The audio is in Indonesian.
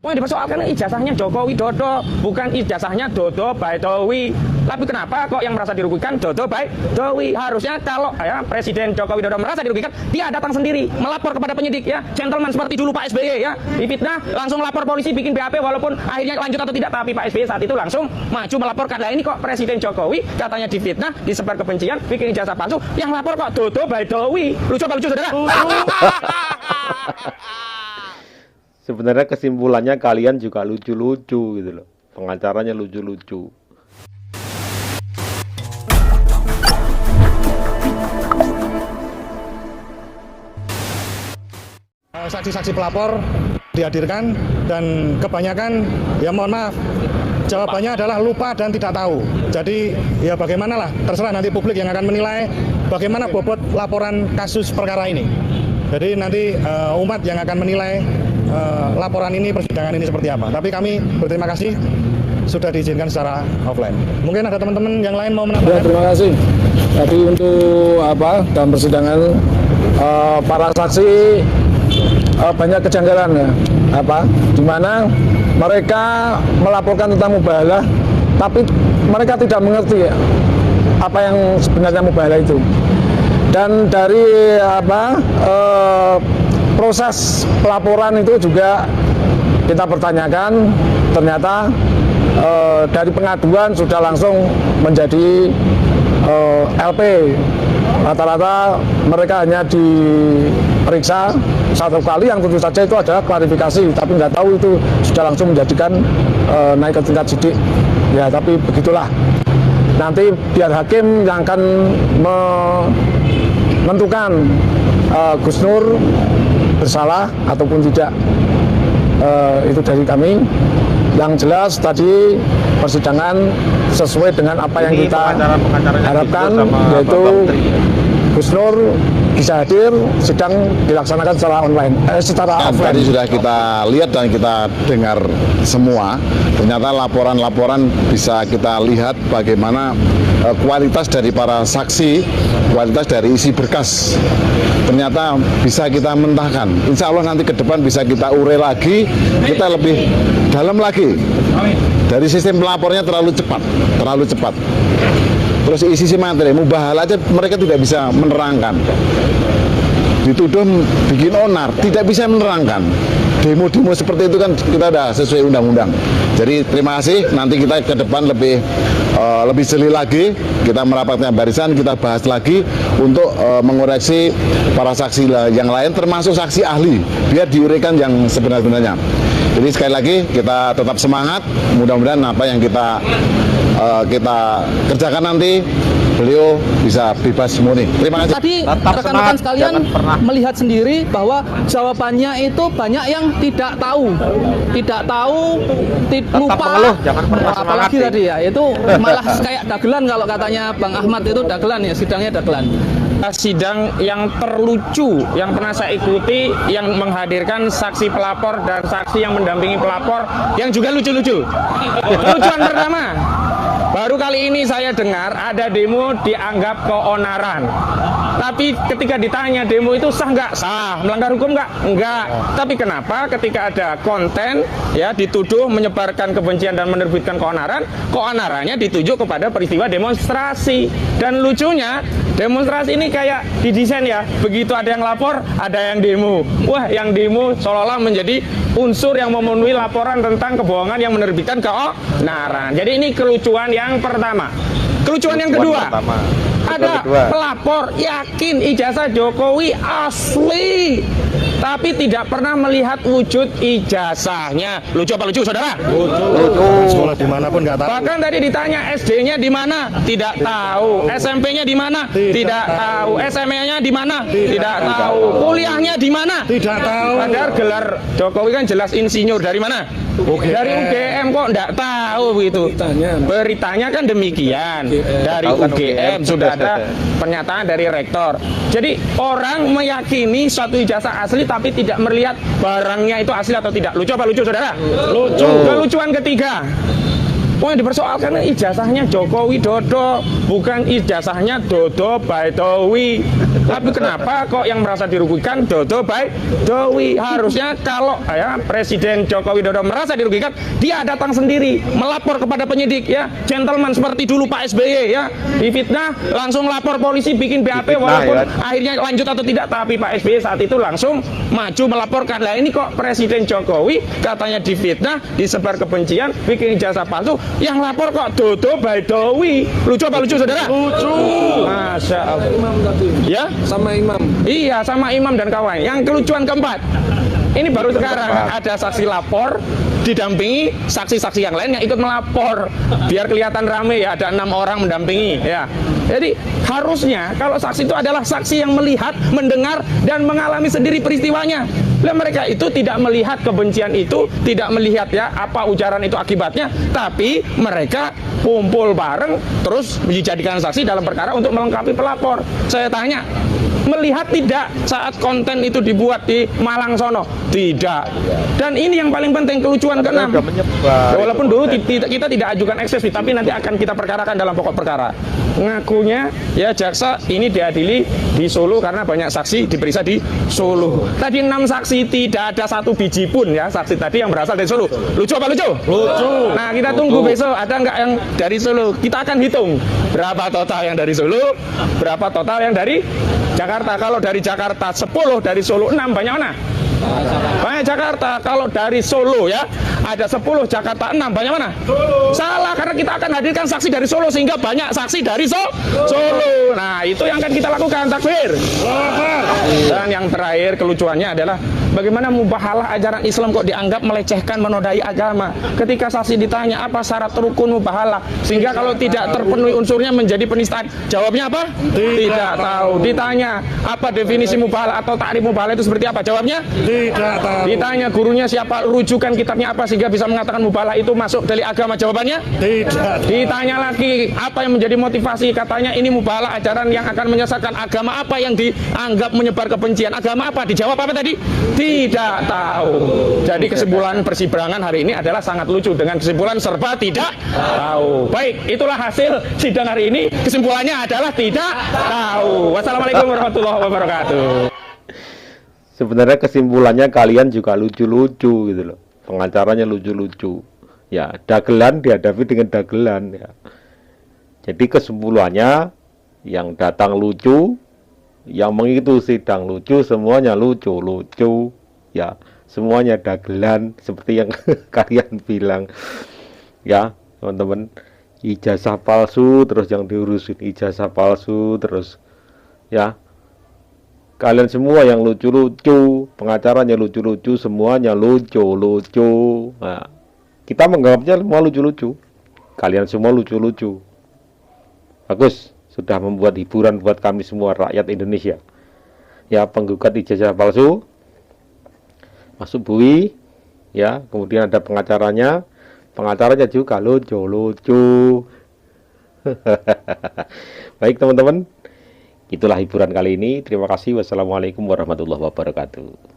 Yang dipersoalkan ijazahnya Joko Widodo, bukan ijazahnya Dodo Baidowi. Tapi kenapa kok yang merasa dirugikan Dodo Baidowi? Harusnya kalau Presiden Joko Widodo merasa dirugikan, dia datang sendiri, melapor kepada penyidik ya, gentleman seperti dulu Pak SBY ya, difitnah langsung lapor polisi bikin BAP walaupun akhirnya lanjut atau tidak, tapi Pak SBY saat itu langsung maju melaporkan. Nah ini kok Presiden Jokowi katanya difitnah, disebar kebencian, bikin ijazah palsu, yang lapor kok Dodo Baidowi. Lucu apa lucu saudara? Sebenarnya kesimpulannya kalian juga lucu-lucu gitu loh. Pengacaranya lucu-lucu. Saksi-saksi pelapor dihadirkan dan kebanyakan ya mohon maaf jawabannya adalah lupa dan tidak tahu. Jadi ya bagaimanalah terserah nanti publik yang akan menilai bagaimana bobot laporan kasus perkara ini. Jadi nanti umat yang akan menilai laporan ini, persidangan ini seperti apa. Tapi kami berterima kasih sudah diizinkan secara offline. Mungkin ada teman-teman yang lain mau menambahkan. Ya, terima kasih. Tadi untuk dalam persidangan para saksi banyak kejanggalan ya. Di mana mereka melaporkan tentang mubahalah, tapi mereka tidak mengerti apa yang sebenarnya mubahalah itu. Dan dari proses pelaporan itu juga kita pertanyakan, ternyata dari pengaduan sudah langsung menjadi LP. Rata-rata mereka hanya diperiksa satu kali, yang tentu saja itu adalah klarifikasi, tapi nggak tahu itu sudah langsung menjadikan naik ke tingkat sidik. Ya, tapi begitulah. Nanti biar hakim yang akan menentukan Gus Nur bersalah ataupun tidak. Itu dari kami. Yang jelas tadi persidangan sesuai dengan apa yang kita harapkan, yaitu Gus Nur bisa hadir, sidang dilaksanakan secara online, secara offline. Tadi sudah kita lihat dan kita dengar semua, ternyata laporan-laporan bisa kita lihat bagaimana kualitas dari para saksi, kualitas dari isi berkas. Ternyata bisa kita mentahkan. Insya Allah nanti ke depan bisa kita urai lagi, kita lebih dalam lagi. Dari sistem pelapornya terlalu cepat. Terus isi materi, mubahalah aja mereka tidak bisa menerangkan. Dituduh bikin onar, tidak bisa menerangkan. Demo-demo seperti itu kan kita udah sesuai undang-undang. Jadi terima kasih, nanti kita ke depan lebih jeli lagi, kita merapatkan barisan, kita bahas lagi untuk mengoreksi para saksi yang lain, termasuk saksi ahli, biar diuraikan yang sebenar-benarnya. Jadi sekali lagi kita tetap semangat, mudah-mudahan apa yang kita kerjakan nanti beliau bisa bebas murni. Terima kasih. Tadi rekan-rekan sekalian melihat sendiri bahwa jawabannya itu banyak yang tidak tahu, lupa. Mengeluh, jangan pernah apalagi tadi ya, itu malah kayak dagelan kalau katanya Bang Ahmad itu dagelan ya, sidangnya dagelan. Sidang yang terlucu yang pernah saya ikuti, yang menghadirkan saksi pelapor dan saksi yang mendampingi pelapor yang juga lucu-lucu. Lucuan pertama, baru kali ini saya dengar ada demo dianggap keonaran. Tapi ketika ditanya demo itu sah nggak? Sah. Melanggar hukum nggak? Enggak. Tapi kenapa ketika ada konten ya dituduh menyebarkan kebencian dan menerbitkan keonaran, keonarannya dituju kepada peristiwa demonstrasi. Dan lucunya demonstrasi ini kayak didesain ya, begitu ada yang lapor, ada yang demo. Wah, yang demo seolah-olah menjadi unsur yang memenuhi laporan tentang kebohongan yang menerbitkan keonaran. Jadi ini kelucuan yang pertama. Kelucuan yang kedua, ada pelapor yakin ijazah Jokowi asli, tapi tidak pernah melihat wujud ijazahnya. Lucu apa lucu, saudara? Lucu. Sekolah dimanapun nggak tahu. Bahkan tadi ditanya SD-nya di mana? Tidak tahu. SMP-nya di mana? Tidak tahu. SMA-nya di mana? Tidak tahu. Kuliahnya di mana? Tidak tahu. Padahal gelar Jokowi kan jelas insinyur. Dari mana? Dari UGM kok enggak tahu begitu. Beritanya kan demikian. Dari UGM sudah ada pernyataan dari rektor. Jadi orang meyakini suatu ijazah asli tapi tidak melihat barangnya itu asli atau tidak. Lucu apa lucu, saudara? Lucu. Kelucuan ketiga, Yang dipersoalkan ijazahnya Joko Widodo, bukan ijazahnya Dodo Baidowi. Tapi kenapa kok yang merasa dirugikan Dodo Baidowi? Harusnya kalau ya Presiden Joko Widodo merasa dirugikan, dia datang sendiri melapor kepada penyidik ya, gentleman seperti dulu Pak SBY ya, difitnah langsung lapor polisi bikin BAP walaupun ya. akhirnya lanjut atau tidak, tapi Pak SBY saat itu langsung maju melaporkan. Lah ini kok Presiden Jokowi katanya difitnah, disebar kebencian, bikin ijazah palsu, yang lapor kok Dodo Baidowi. Lucu apa lucu saudara? Lucu. Masya Allah. Imam tadi. Ya? Sama imam. Iya, sama imam dan kawan. Yang kelucuan keempat, ini baru sekarang ada saksi lapor didampingi saksi-saksi yang lain yang ikut melapor biar kelihatan rame ya, ada 6 orang mendampingi ya. Jadi harusnya kalau saksi itu adalah saksi yang melihat, mendengar dan mengalami sendiri peristiwanya. Lah mereka itu tidak melihat kebencian itu, tidak melihat ya apa ujaran itu akibatnya, tapi mereka kumpul bareng terus dijadikan saksi dalam perkara untuk melengkapi pelapor. Saya tanya, melihat tidak saat konten itu dibuat di Malang sono? Tidak. Dan ini yang paling penting, kelucuan keenam. Ya, walaupun dulu kita tidak ajukan eksepsi, tapi nanti akan kita perkarakan dalam pokok perkara. Ngakunya ya jaksa ini diadili di Solo karena banyak saksi diperiksa di Solo. Tadi 6 saksi, tidak ada satu biji pun ya saksi tadi yang berasal dari Solo. Lucu apa lucu? Lucu. Nah kita tunggu besok ada nggak yang dari Solo. Kita akan hitung berapa total yang dari Solo, berapa total yang dari Jakarta. Kalau dari Jakarta 10, dari Solo 6, banyak mana? Banyak Jakarta. Kalau dari Solo ya ada 10, Jakarta 6, banyak mana? Salah, karena kita akan hadirkan saksi dari Solo sehingga banyak saksi dari Solo. Nah itu yang akan kita lakukan, takbir. Dan yang terakhir kelucuannya adalah bagaimana mubahalah ajaran Islam kok dianggap melecehkan, menodai agama. Ketika saksi ditanya apa syarat rukun mubahalah, sehingga kalau tidak terpenuhi unsurnya menjadi penistaan, jawabnya apa? Tidak tahu. Ditanya apa definisi mubahalah atau takrif mubahalah itu seperti apa, jawabnya Tidak tahu. ditanya gurunya siapa, rujukan kitabnya apa sehingga bisa mengatakan mubahalah itu masuk dari agama, jawabannya Tidak. ditanya lagi apa yang menjadi motivasi, katanya ini mubahalah ajaran yang akan menyesatkan, agama apa yang dianggap menyebar kebencian, agama apa, dijawab apa tadi? Tidak tahu. Jadi kesimpulan persidangan hari ini adalah sangat lucu dengan kesimpulan serba tidak tahu. Baik, itulah hasil sidang hari ini, kesimpulannya adalah tidak tahu. Wassalamualaikum warahmatullahi wabarakatuh. Sebenarnya kesimpulannya kalian juga lucu-lucu gitu loh. Pengacaranya lucu-lucu. Ya, dagelan dihadapi dengan dagelan ya. Jadi kesimpulannya yang datang lucu, yang mengikuti sidang lucu, semuanya lucu-lucu. Ya, semuanya dagelan seperti yang kalian bilang. Ya, teman-teman. Ijazah palsu terus yang diurusin ijazah palsu terus. Ya. Kalian semua yang lucu-lucu, pengacaranya lucu-lucu, semuanya lucu-lucu. Nah, kita menganggapnya semua lucu-lucu. Kalian semua lucu-lucu. Bagus, sudah membuat hiburan buat kami semua rakyat Indonesia. Ya, penggugat ijazah palsu masuk bui, ya, kemudian ada pengacaranya. Pengacaranya juga lucu-lucu. Baik, teman-teman. Itulah hiburan kali ini. Terima kasih. Wassalamualaikum warahmatullahi wabarakatuh.